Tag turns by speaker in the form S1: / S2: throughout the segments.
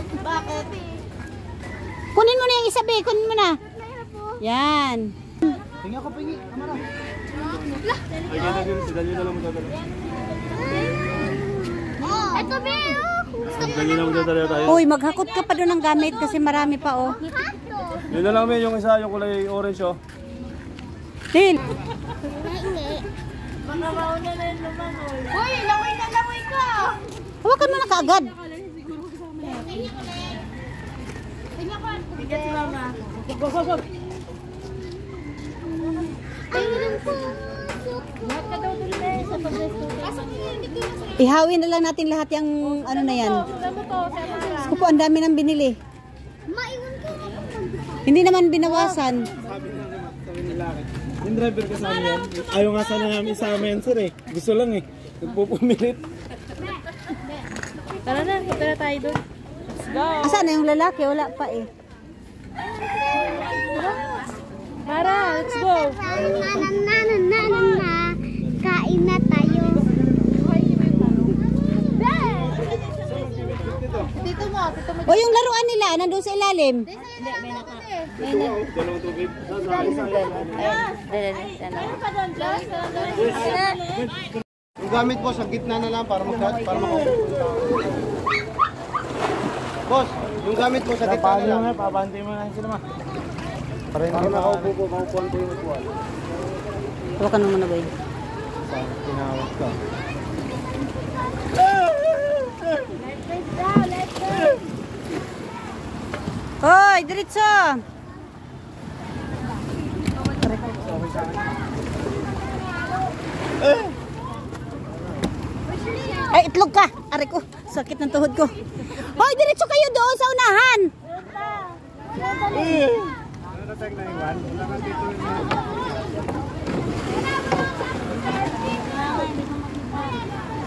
S1: Bakit?
S2: Kunin mo na yung isa, be. Kunin mo na. Yan.
S3: Tingnan ko, pingi. Kamara.
S4: Ay, ganda din. Sidan nyo na lang magdadala.
S1: Ito, be.
S4: Sidan nyo na magdadala tayo.
S2: Uy, maghakot ka pa doon ng gamit kasi marami pa, oh.
S4: Yun na lang, may yung isa, yung kulay orange, oh.
S2: Til.
S1: Baka mauna na yung lumangoy. Uy, langoy na langoy ka.
S2: Hawakan mo na kaagad.
S1: Bigat si mama. Lahat ka daw dun eh, sa pag-resto.
S2: Ihawin na lang natin lahat yung ano na yan. Kupo, ang dami nang binili. Hindi naman binawasan.
S4: Sabi nila, yung driver kasama yan. Ayaw nga sana namin isama yan, sir, eh. Gusto lang, eh. Nagpupumilit.
S1: Tara na, punta na tayo dun. Let's go.
S2: Asan na yung lalaki? Wala pa eh.
S1: Tara, let's go.
S5: Kain na tayo.
S1: Dito mo.
S2: O yung laruan nila, nandun sa ilalim.
S4: Dalawang tubig.
S3: Yung gamit po sa gitna na lang para makaupo. Boss, yung gamit po sa gitna na lang.
S4: Papantay mo na sila, ma.
S3: Para makaupo po, maupuan po yung upuan.
S2: Hawakan mo muna, boy.
S3: Tinawag ka.
S2: Hoy, diretso! Ay, itlog ka! Aray ko, sakit ng tuhod ko. Hoy, diretso kayo doon sa unahan!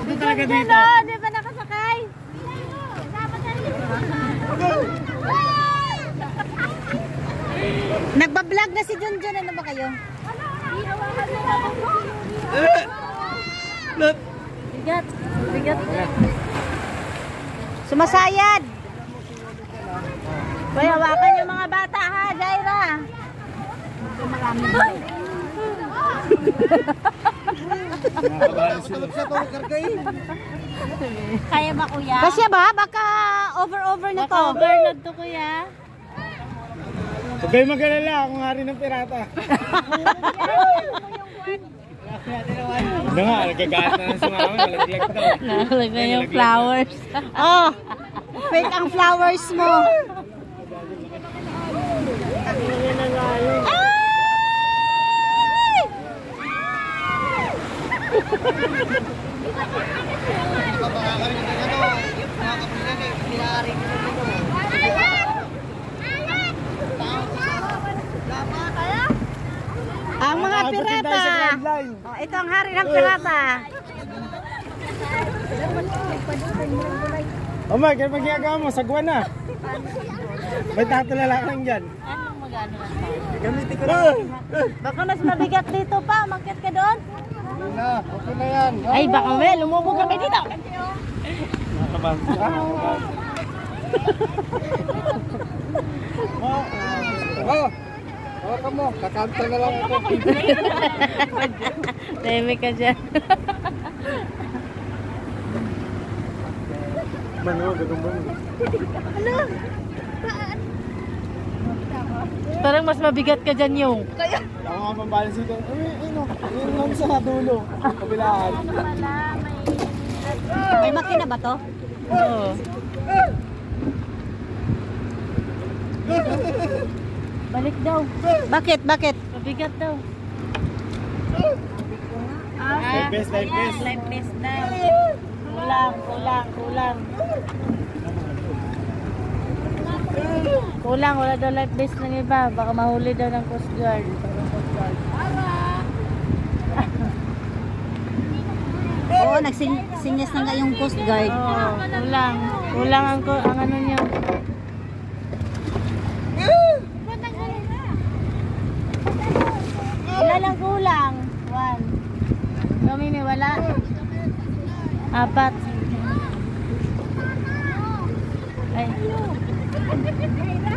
S4: Ito talaga dito.
S1: Di ba nakasakay?
S2: Nagbablog na si Junjun. Ano ba kayo?
S1: Bigat. Bigat.
S2: Sumasayad!
S1: Hoy, hawakan yung mga bata ha, Jaira. Kaya ba kuya?
S2: Kasya ba? Baka over na to.
S1: Baka overload to kuya.
S4: Huwag kayo mag-alala, akong hari ng pirata. Ano nga, nagkagaat na ng sumama, nalaglag daw.
S1: Nalagay yung flowers.
S2: Oh, fake ang flowers mo. Ang mga pirata. Oh, ito ang hari ng pirata.
S4: Omar, kaya mag-iagawa mo, sagwan na. May tatulala ka lang dyan.
S1: Anong magano lang?
S4: Gamitin ko lang.
S1: Baka mas mabigat dito pa. Umakyat ka doon.
S3: Okay na yan.
S1: Ay, baka may lumubog kami dito.
S4: Nakabangsa.
S3: Hawakan mo, kakanta na lang ako.
S1: Tahimik ka dyan.
S4: Mano, ganun ba?
S1: Parang mas mabigat ka dyan yung.
S4: Ako nga pambalance dito. Ayun lang sa dulo. Kabilaan.
S2: May makina ba to?
S1: Oo. Balik daw.
S2: Bakit? Bakit?
S1: Mabigat daw.
S4: Life best, life best.
S1: Life best daw. Kulang. Kulang, wala daw life vest ng iba. Baka mahuli daw ng Coast Guard.
S2: Oo, nagsinyas na nga yung Coast Guard.
S1: Oo, kulang. Kulang ang ano niya. Wala lang kulang. 1. Kami may wala. 4. Ay. tayo.